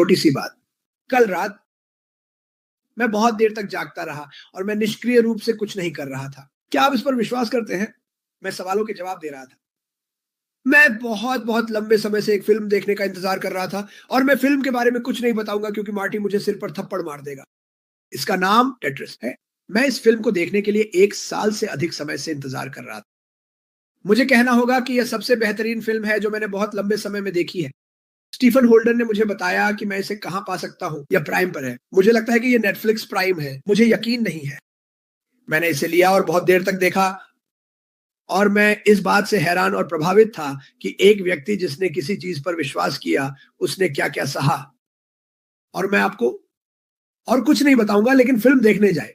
छोटी सी बात, कल रात मैं बहुत देर तक जागता रहा और मैं निष्क्रिय रूप से कुछ नहीं कर रहा था। क्या आप इस पर विश्वास करते हैं? मैं सवालों के जवाब दे रहा था। मैं बहुत लंबे समय से एक फिल्म देखने का इंतजार कर रहा था और मैं फिल्म के बारे में कुछ नहीं बताऊंगा क्योंकि मार्टी मुझे सिर पर थप्पड़ मार देगा। इसका नाम टेट्रिस है। मैं इस फिल्म को देखने के लिए 1 साल से अधिक समय से इंतजार कर रहा था। मुझे कहना होगा कि यह सबसे बेहतरीन फिल्म है जो मैंने बहुत लंबे समय में देखी है। स्टीफन होल्डन ने मुझे बताया कि मैं इसे कहां पा सकता हूं। यह प्राइम पर है। मुझे लगता है कि यह नेटफ्लिक्स प्राइम है। मुझे यकीन नहीं है। मैंने इसे लिया और बहुत देर तक देखा और मैं इस बात से हैरान और प्रभावित था कि एक व्यक्ति जिसने किसी चीज पर विश्वास किया, उसने क्या-क्या सहा। और मैं आपको और कुछ नहीं बताऊंगा, लेकिन फिल्म देखने जाए।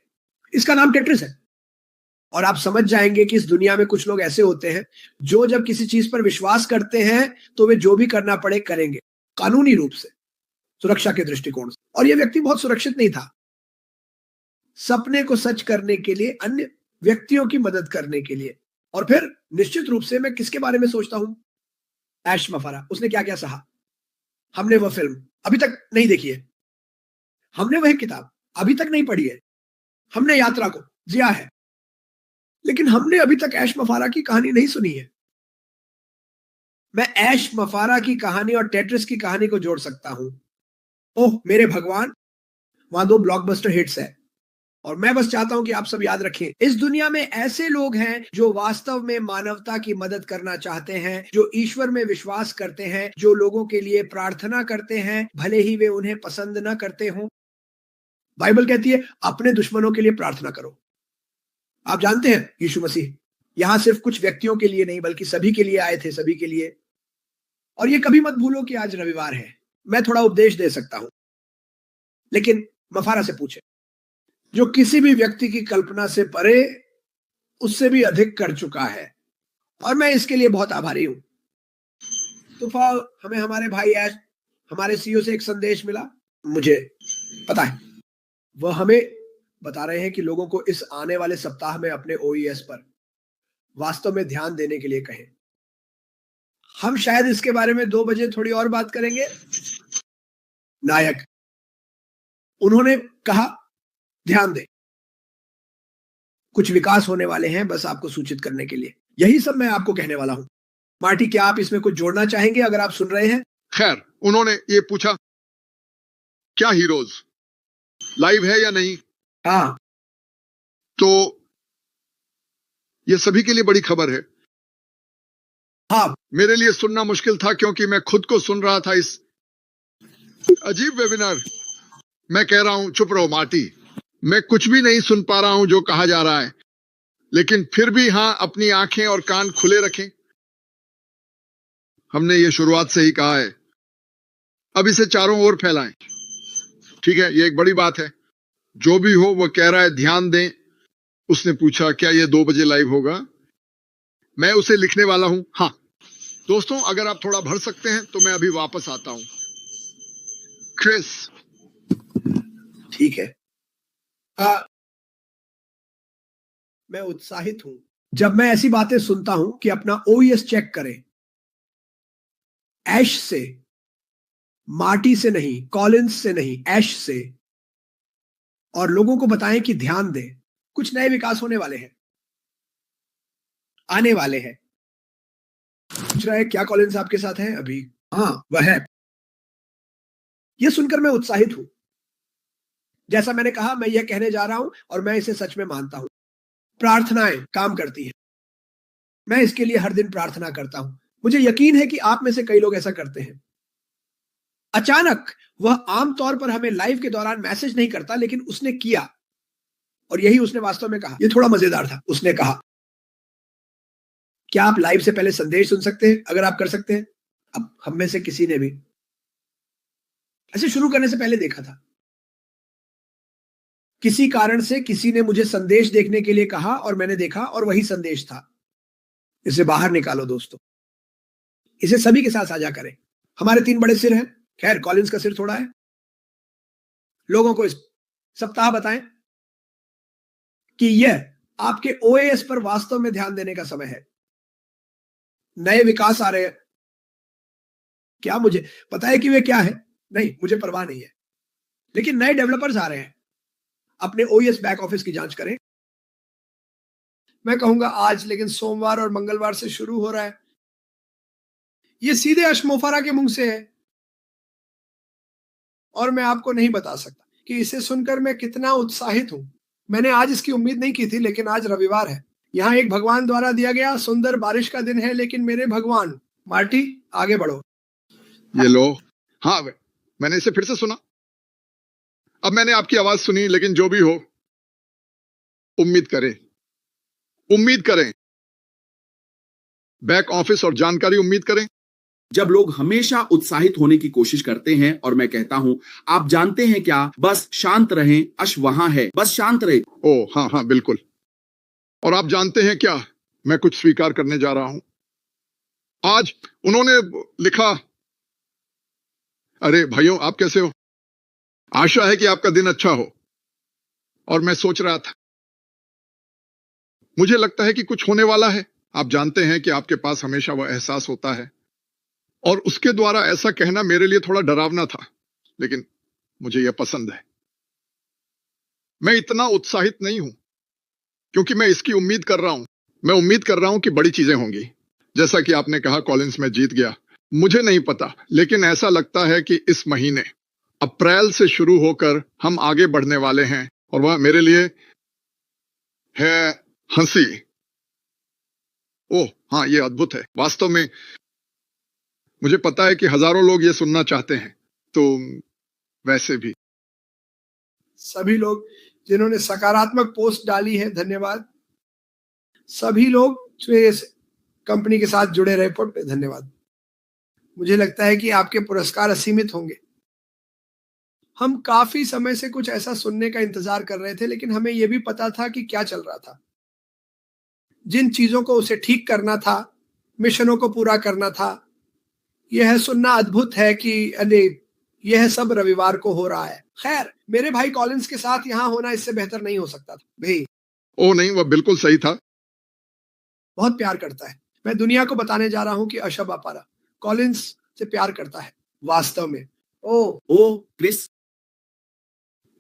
इसका नाम टेट्रिस है। और आप समझ जाएंगे कि इस दुनिया में कुछ लोग ऐसे होते हैं जो जब किसी चीज पर विश्वास करते हैं तो वे जो भी करना पड़े करेंगे, कानूनी रूप से, सुरक्षा के दृष्टिकोण से। और यह व्यक्ति बहुत सुरक्षित नहीं था। सपने को सच करने के लिए, अन्य व्यक्तियों की मदद करने के लिए। और फिर निश्चित रूप से मैं किसके बारे में सोचता हूं? ऐश मफारा। उसने क्या क्या सहा। हमने वह फिल्म अभी तक नहीं देखी है। हमने वह किताब अभी तक नहीं पढ़ी है। हमने यात्रा को जिया है, लेकिन हमने अभी तक ऐश मफारा की कहानी नहीं सुनी है। मैं ऐश मफारा की कहानी और टेट्रिस की कहानी को जोड़ सकता हूं। ओह मेरे भगवान, वहां 2 ब्लॉकबस्टर हिट्स है। और मैं बस चाहता हूं कि आप सब याद रखें, इस दुनिया में ऐसे लोग हैं जो वास्तव में मानवता की मदद करना चाहते हैं, जो ईश्वर में विश्वास करते हैं, जो लोगों के लिए प्रार्थना करते हैं, भले ही वे उन्हें पसंद ना करते हों। बाइबल कहती है अपने दुश्मनों के लिए प्रार्थना करो। आप जानते हैं यीशु मसीह यहां सिर्फ कुछ व्यक्तियों के लिए नहीं बल्कि सभी के लिए आए थे, सभी के लिए। और ये कभी मत भूलो कि आज रविवार है। मैं थोड़ा उपदेश दे सकता हूं, लेकिन मफारा से पूछे जो किसी भी व्यक्ति की कल्पना से परे, उससे भी अधिक कर चुका है। और मैं इसके लिए बहुत आभारी हूं। तूफा, हमें हमारे भाई ऐश, हमारे सीईओ से एक संदेश मिला। मुझे पता है वह हमें बता रहे हैं कि लोगों को इस आने वाले सप्ताह में अपने ओईएस पर वास्तव में ध्यान देने के लिए कहें। हम शायद इसके बारे में 2 बजे थोड़ी और बात करेंगे। नायक, उन्होंने कहा ध्यान दें, कुछ विकास होने वाले हैं, बस आपको सूचित करने के लिए। यही सब मैं आपको कहने वाला हूं। मार्टी, क्या आप इसमें कुछ जोड़ना चाहेंगे अगर आप सुन रहे हैं? खैर, उन्होंने ये पूछा क्या हीरोज लाइव है या नहीं। हाँ, तो ये सभी के लिए बड़ी खबर है। हाँ, मेरे लिए सुनना मुश्किल था क्योंकि मैं खुद को सुन रहा था इस अजीब वेबिनार। मैं कह रहा हूं चुप रहो मार्टी, मैं कुछ भी नहीं सुन पा रहा हूं जो कहा जा रहा है, लेकिन फिर भी हां, अपनी आंखें और कान खुले रखें। हमने ये शुरुआत से ही कहा है, अब इसे चारों ओर फैलाएं। ठीक है, ये एक बड़ी बात है। जो भी हो, वो कह रहा है ध्यान दें। उसने पूछा क्या ये 2 बजे लाइव होगा। मैं उसे लिखने वाला हूं। हाँ दोस्तों, अगर आप थोड़ा भर सकते हैं तो मैं अभी वापस आता हूं। क्रिस। ठीक है। मैं उत्साहित हूं जब मैं ऐसी बातें सुनता हूं कि अपना ओईएस चेक करें। ऐश से, मार्टी से नहीं, कॉलिंस से नहीं, ऐश से। और लोगों को बताएं कि ध्यान दें, कुछ नए विकास होने वाले हैं, आने वाले हैं। पूछ रहा है क्या कॉलिंस आपके साथ है अभी? हाँ, वह है। यह सुनकर मैं उत्साहित हूं। जैसा मैंने कहा, मैं यह कहने जा रहा हूं और मैं इसे सच में मानता हूं। प्रार्थनाएं काम करती हैं। मैं इसके लिए हर दिन प्रार्थना करता हूं। मुझे यकीन है कि आप में से कई लोग ऐसा करते हैं। अचानक वह आमतौर पर हमें लाइव के दौरान मैसेज नहीं करता, लेकिन उसने किया और यही उसने वास्तव में कहा। यह थोड़ा मजेदार था। उसने कहा क्या आप लाइव से पहले संदेश सुन सकते हैं अगर आप कर सकते हैं? अब हम में से किसी ने भी ऐसे शुरू करने से पहले देखा था। किसी कारण से किसी ने मुझे संदेश देखने के लिए कहा और मैंने देखा और वही संदेश था। इसे बाहर निकालो दोस्तों, इसे सभी के साथ साझा करें। हमारे 3 बड़े सिर हैं। खैर, कॉलिंस का सिर थोड़ा है। लोगों को इस सप्ताह बताएं कि यह आपके ओएएस पर वास्तव में ध्यान देने का समय है। नए विकास आ रहे हैं। क्या मुझे पता है कि वे क्या है? नहीं, मुझे परवाह नहीं है, लेकिन नए डेवलपर्स आ रहे हैं, अपने ओएस बैक ऑफिस की जांच करें। मैं कहूंगा आज, लेकिन सोमवार और मंगलवार से शुरू हो रहा है। ये सीधे अशमोफरा के मुंह से है और मैं आपको नहीं बता सकता कि इसे सुनकर मैं कितना उत्साहित हूं। मैंने आज इसकी उम्मीद नहीं की थी, लेकिन आज रविवार है। यहाँ एक भगवान द्वारा दिया गया सुंदर बारिश का दिन है, लेकिन मेरे भगवान, मार्टी आगे बढ़ो। ये लो। हाँ, मैंने इसे फिर से सुना। अब मैंने आपकी आवाज सुनी, लेकिन जो भी हो, उम्मीद करें बैक ऑफिस और जानकारी उम्मीद करें। जब लोग हमेशा उत्साहित होने की कोशिश करते हैं और मैं कहता हूं, आप जानते हैं क्या, बस शांत रहें, अश वहां है, बस शांत रहे। ओ हाँ हाँ बिल्कुल। और आप जानते हैं क्या, मैं कुछ स्वीकार करने जा रहा हूं। आज उन्होंने लिखा, अरे भाइयों आप कैसे हो, आशा है कि आपका दिन अच्छा हो। और मैं सोच रहा था, मुझे लगता है कि कुछ होने वाला है। आप जानते हैं कि आपके पास हमेशा वह एहसास होता है, और उसके द्वारा ऐसा कहना मेरे लिए थोड़ा डरावना था, लेकिन मुझे यह पसंद है। मैं इतना उत्साहित नहीं हूं क्योंकि मैं इसकी उम्मीद कर रहा हूं। मैं उम्मीद कर रहा हूं कि बड़ी चीजें होंगी। जैसा कि आपने कहा कॉलिंस, में जीत गया। मुझे नहीं पता, लेकिन ऐसा लगता है कि इस महीने अप्रैल से शुरू होकर हम आगे बढ़ने वाले हैं, और वह मेरे लिए है हंसी। ओह हाँ, ये अद्भुत है। वास्तव में मुझे पता है कि हजारों लोग ये सुनना चाहते हैं, तो वैसे भी सभी लोग जिन्होंने सकारात्मक पोस्ट डाली है, धन्यवाद। सभी लोग जो इस कंपनी के साथ जुड़े रहे पे धन्यवाद। मुझे लगता है कि आपके पुरस्कार असीमित होंगे। हम काफी समय से कुछ ऐसा सुनने का इंतजार कर रहे थे, लेकिन हमें यह भी पता था कि क्या चल रहा था। जिन चीजों को उसे ठीक करना था, मिशनों को पूरा करना था, यह सुनना अद्भुत है कि अरे यह सब रविवार को हो रहा है। खैर, मेरे भाई कॉलिंस के साथ यहाँ होना इससे बेहतर नहीं हो सकता था भाई। ओ नहीं, वह बिल्कुल सही था। बहुत प्यार करता है। मैं दुनिया को बताने जा रहा हूँ कि अशब अपारा कॉलिंस से प्यार करता है वास्तव में। ओ क्रिस,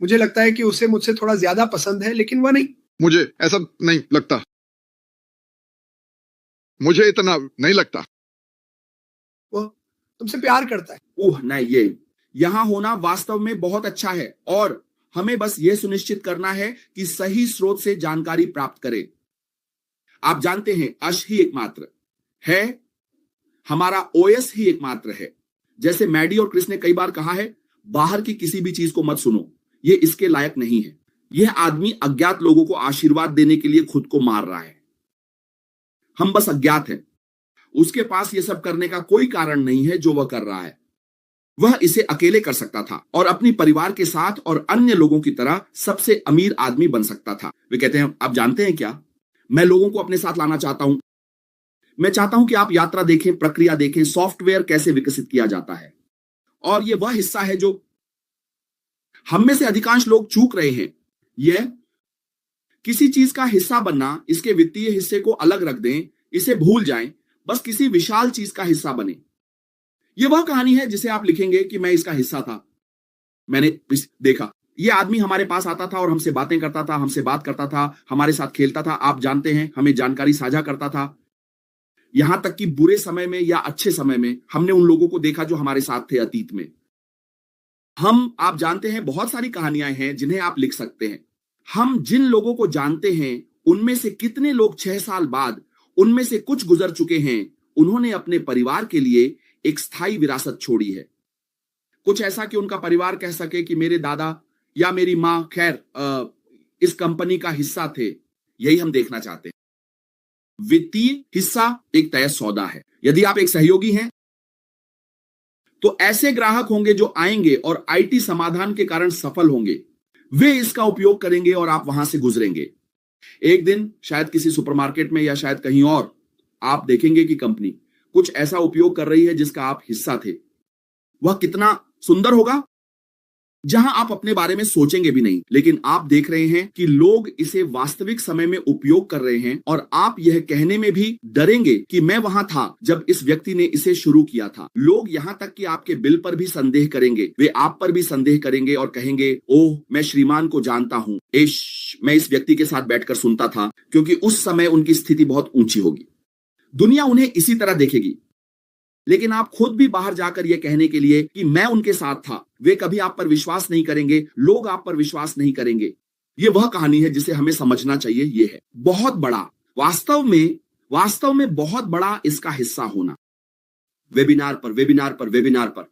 मुझे लगता है कि उसे मुझसे थोड़ा ज्यादा पसंद है, लेकिन वह नहीं। मुझे ऐसा नहीं लगता। मुझे इतना नहीं लगता। वो तुमसे प्यार करता है। ओह नहीं, ये यहां होना वास्तव में बहुत अच्छा है, और हमें बस यह सुनिश्चित करना है कि सही स्रोत से जानकारी प्राप्त करें। आप जानते हैं, अश ही एकमात्र है, हमारा ओएस ही एकमात्र है। जैसे मैडी और क्रिस ने कई बार कहा है, बाहर की किसी भी चीज को मत सुनो, ये इसके लायक नहीं है। यह आदमी अज्ञात लोगों को आशीर्वाद देने के लिए खुद को मार रहा है। हम बस अज्ञात हैं। उसके पास यह सब करने का कोई कारण नहीं है जो वह कर रहा है। वह इसे अकेले कर सकता था और अपने परिवार के साथ और अन्य लोगों की तरह सबसे अमीर आदमी बन सकता था। वे कहते हैं, आप जानते हैं क्या, मैं लोगों को अपने साथ लाना चाहता हूं। मैं चाहता हूं कि आप यात्रा देखें, प्रक्रिया देखें, सॉफ्टवेयर कैसे विकसित किया जाता है। और यह वह हिस्सा है जो हम में से अधिकांश लोग चूक रहे हैं। यह किसी चीज का हिस्सा बनना, इसके वित्तीय हिस्से को अलग रख दें, इसे भूल जाएं, बस किसी विशाल चीज का हिस्सा बने। यह वह कहानी है जिसे आप लिखेंगे कि मैं इसका हिस्सा था। मैंने देखा, यह आदमी हमारे पास आता था और हमसे बातें करता था, हमसे बात करता था, हमारे साथ खेलता था। आप जानते हैं, हमें जानकारी साझा करता था। यहां तक कि बुरे समय में या अच्छे समय में हमने उन लोगों को देखा जो हमारे साथ थे अतीत में। आप जानते हैं, बहुत सारी कहानियां हैं जिन्हें आप लिख सकते हैं। हम जिन लोगों को जानते हैं, उनमें से कितने लोग 6 साल बाद, उनमें से कुछ गुजर चुके हैं, उन्होंने अपने परिवार के लिए एक स्थायी विरासत छोड़ी है। कुछ ऐसा कि उनका परिवार कह सके कि मेरे दादा या मेरी मां खैर इस कंपनी का हिस्सा थे। यही हम देखना चाहते हैं। वित्तीय हिस्सा एक तय सौदा है। यदि आप एक सहयोगी हैं तो ऐसे ग्राहक होंगे जो आएंगे और आईटी समाधान के कारण सफल होंगे। वे इसका उपयोग करेंगे और आप वहां से गुजरेंगे। एक दिन शायद किसी सुपरमार्केट में या शायद कहीं और आप देखेंगे कि कंपनी कुछ ऐसा उपयोग कर रही है जिसका आप हिस्सा थे। वह कितना सुंदर होगा। जहां आप अपने बारे में सोचेंगे भी नहीं, लेकिन आप देख रहे हैं कि लोग इसे वास्तविक समय में उपयोग कर रहे हैं और आप यह कहने में भी डरेंगे कि मैं वहां था जब इस व्यक्ति ने इसे शुरू किया था। लोग यहां तक कि आपके बिल पर भी संदेह करेंगे, वे आप पर भी संदेह करेंगे और कहेंगे, ओह मैं श्रीमान को जानता हूं, मैं इस व्यक्ति के साथ बैठकर सुनता था, क्योंकि उस समय उनकी स्थिति बहुत ऊंची होगी। दुनिया उन्हें इसी तरह देखेगी। लेकिन आप खुद भी बाहर जाकर यह कहने के लिए कि मैं उनके साथ था, वे कभी आप पर विश्वास नहीं करेंगे, लोग आप पर विश्वास नहीं करेंगे। यह वह कहानी है जिसे हमें समझना चाहिए। यह है बहुत बड़ा, वास्तव में बहुत बड़ा इसका हिस्सा होना। वेबिनार पर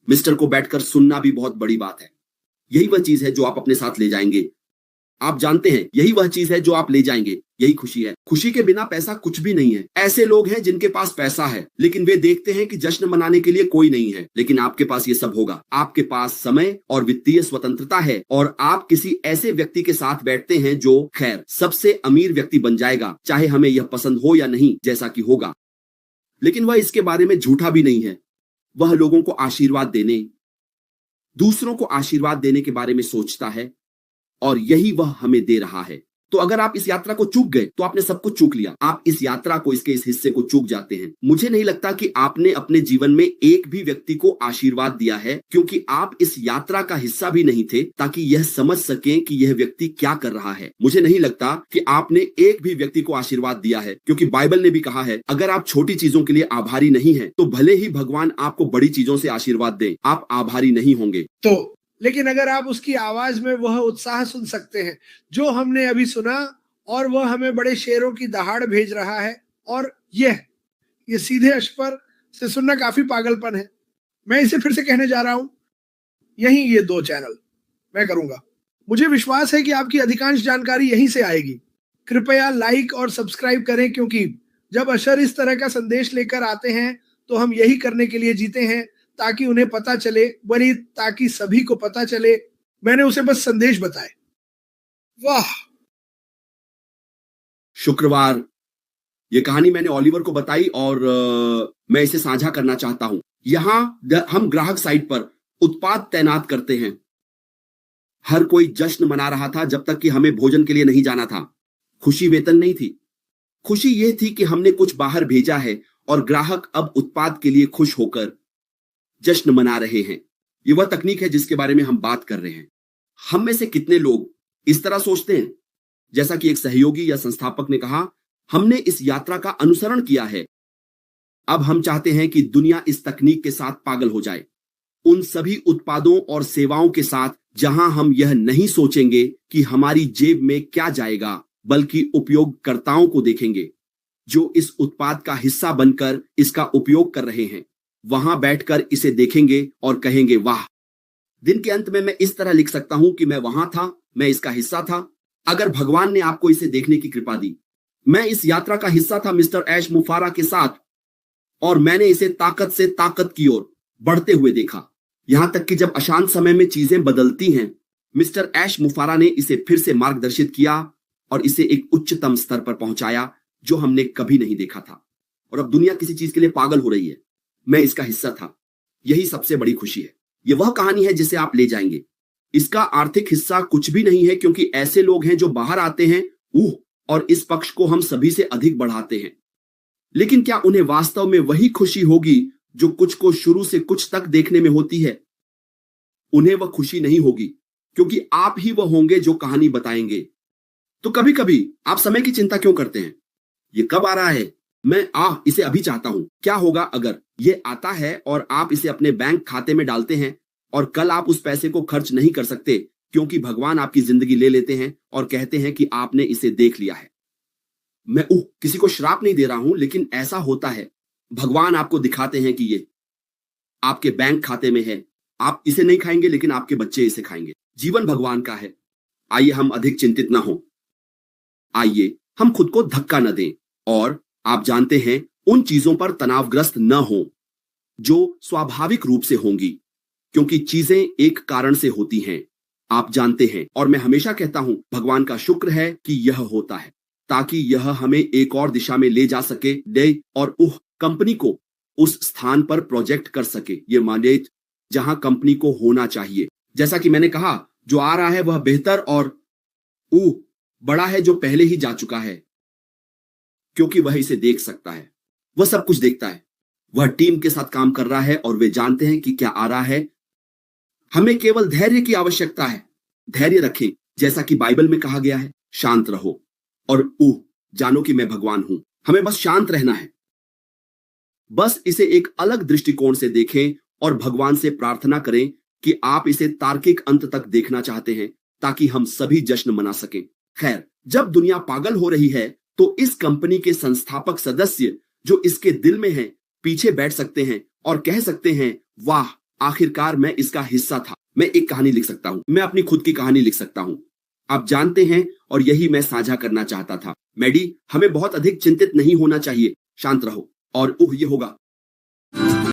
मिस्टर को बैठकर सुनना भी बहुत बड़ी बात है। यही वह चीज है जो आप अपने साथ ले जाएंगे। आप जानते हैं, यही वह चीज है जो आप ले जाएंगे। यही खुशी है। खुशी के बिना पैसा कुछ भी नहीं है। ऐसे लोग हैं जिनके पास पैसा है, लेकिन वे देखते हैं कि जश्न मनाने के लिए कोई नहीं है। लेकिन आपके पास ये सब होगा। आपके पास समय और वित्तीय स्वतंत्रता है और आप किसी ऐसे व्यक्ति के साथ बैठते हैं जो खैर सबसे अमीर व्यक्ति बन जाएगा, चाहे हमें यह पसंद हो या नहीं, जैसा कि होगा। लेकिन वह इसके बारे में झूठा भी नहीं है। वह लोगों को आशीर्वाद देने, दूसरों को आशीर्वाद देने के बारे में सोचता है और यही वह हमें दे रहा है। तो अगर आप इस यात्रा को चूक गए तो आपने सब कुछ चूक लिया। आप इस यात्रा को, इसके इस हिस्से को चूक जाते हैं। मुझे नहीं लगता कि आपने अपने जीवन में एक भी व्यक्ति को आशीर्वाद दिया है, क्योंकि आप इस यात्रा का हिस्सा भी नहीं थे ताकि यह समझ सकें कि यह व्यक्ति क्या कर रहा है। मुझे नहीं लगता कि आपने एक भी व्यक्ति को आशीर्वाद दिया है, क्योंकि बाइबल ने भी कहा है, अगर आप छोटी चीजों के लिए आभारी नहीं है तो भले ही भगवान आपको बड़ी चीजों से आशीर्वाद दे, आप आभारी नहीं होंगे। तो लेकिन अगर आप उसकी आवाज में वह उत्साह सुन सकते हैं जो हमने अभी सुना, और वह हमें बड़े शेरों की दहाड़ भेज रहा है, और ये सीधे अश्वर से सुनना काफी पागलपन है। मैं इसे फिर से कहने जा रहा हूं, यही ये 2 चैनल मैं करूंगा। मुझे विश्वास है कि आपकी अधिकांश जानकारी यहीं से आएगी। कृपया लाइक और सब्सक्राइब करें, क्योंकि जब अशर इस तरह का संदेश लेकर आते हैं तो हम यही करने के लिए जीते हैं, ताकि उन्हें पता चले, बल्कि ताकि सभी को पता चले। मैंने उसे बस संदेश बताए। वाह। शुक्रवार ये कहानी मैंने ओलिवर को बताई और मैं इसे साझा करना चाहता हूं। यहां हम ग्राहक साइट पर उत्पाद तैनात करते हैं। हर कोई जश्न मना रहा था जब तक कि हमें भोजन के लिए नहीं जाना था। खुशी वेतन नहीं थी। खुशी यह थी कि हमने कुछ बाहर भेजा है और ग्राहक अब उत्पाद के लिए खुश होकर जश्न मना रहे हैं। यह वह तकनीक है जिसके बारे में हम बात कर रहे हैं। हम में से कितने लोग इस तरह सोचते हैं? जैसा कि एक सहयोगी या संस्थापक ने कहा, हमने इस यात्रा का अनुसरण किया है। अब हम चाहते हैं कि दुनिया इस तकनीक के साथ पागल हो जाए, उन सभी उत्पादों और सेवाओं के साथ जहां हम यह नहीं सोचेंगे कि हमारी जेब में क्या जाएगा, बल्कि उपयोगकर्ताओं को देखेंगे जो इस उत्पाद का हिस्सा बनकर इसका उपयोग कर रहे हैं। वहां बैठकर इसे देखेंगे और कहेंगे, वाह। दिन के अंत में मैं इस तरह लिख सकता हूं कि मैं वहां था, मैं इसका हिस्सा था। अगर भगवान ने आपको इसे देखने की कृपा दी, मैं इस यात्रा का हिस्सा था मिस्टर ऐश मुफारा के साथ, और मैंने इसे ताकत से ताकत की ओर बढ़ते हुए देखा। यहां तक कि जब अशांत समय में चीजें बदलती हैं, मिस्टर ऐश मुफारा ने इसे फिर से मार्गदर्शित किया और इसे एक उच्चतम स्तर पर पहुंचाया जो हमने कभी नहीं देखा था। और अब दुनिया किसी चीज के लिए पागल हो रही है। मैं इसका हिस्सा था। यही सबसे बड़ी खुशी है। यह वह कहानी है जिसे आप ले जाएंगे। इसका आर्थिक हिस्सा कुछ भी नहीं है, क्योंकि ऐसे लोग हैं जो बाहर आते हैं और इस पक्ष को हम सभी से अधिक बढ़ाते हैं। लेकिन क्या उन्हें वास्तव में वही खुशी होगी जो कुछ को शुरू से कुछ तक देखने में होती है? उन्हें वह खुशी नहीं होगी, क्योंकि आप ही वह होंगे जो कहानी बताएंगे। तो कभी कभी आप समय की चिंता क्यों करते हैं? ये कब आ रहा है? मैं इसे अभी चाहता हूं। क्या होगा अगर ये आता है और आप इसे अपने बैंक खाते में डालते हैं और कल आप उस पैसे को खर्च नहीं कर सकते, क्योंकि भगवान आपकी जिंदगी ले लेते हैं और कहते हैं कि आपने इसे देख लिया है। मैं किसी को श्राप नहीं दे रहा हूं, लेकिन ऐसा होता है। भगवान आपको दिखाते हैं कि ये आपके बैंक खाते में है। आप इसे नहीं खाएंगे, लेकिन आपके बच्चे इसे खाएंगे। जीवन भगवान का है। आइए हम अधिक चिंतित ना हो। आइए हम खुद को धक्का न दें, और आप जानते हैं, उन चीजों पर तनावग्रस्त न हो जो स्वाभाविक रूप से होंगी, क्योंकि चीजें एक कारण से होती हैं। आप जानते हैं, और मैं हमेशा कहता हूं, भगवान का शुक्र है कि यह होता है, ताकि यह हमें एक और दिशा में ले जा सके, और कंपनी को उस स्थान पर प्रोजेक्ट कर सके। ये मैंडेट जहां कंपनी को होना चाहिए। जैसा कि मैंने कहा, जो आ रहा है वह बेहतर और बड़ा है जो पहले ही जा चुका है, क्योंकि वह इसे देख सकता है। वह सब कुछ देखता है। वह टीम के साथ काम कर रहा है और वे जानते हैं कि क्या आ रहा है। हमें केवल धैर्य की आवश्यकता है। धैर्य रखें, जैसा कि बाइबल में कहा गया है, शांत रहो और जानो कि मैं भगवान हूं। हमें बस शांत रहना है। बस इसे एक अलग दृष्टिकोण से देखें और भगवान से प्रार्थना करें कि आप इसे तार्किक अंत तक देखना चाहते हैं ताकि हम सभी जश्न मना सकें। खैर, जब दुनिया पागल हो रही है तो इस कंपनी के संस्थापक सदस्य जो इसके दिल में हैं पीछे बैठ सकते हैं और कह सकते हैं, वाह, आखिरकार मैं इसका हिस्सा था। मैं एक कहानी लिख सकता हूं। मैं अपनी खुद की कहानी लिख सकता हूं। आप जानते हैं, और यही मैं साझा करना चाहता था। मैडी, हमें बहुत अधिक चिंतित नहीं होना चाहिए। शांत रहो और ये होगा।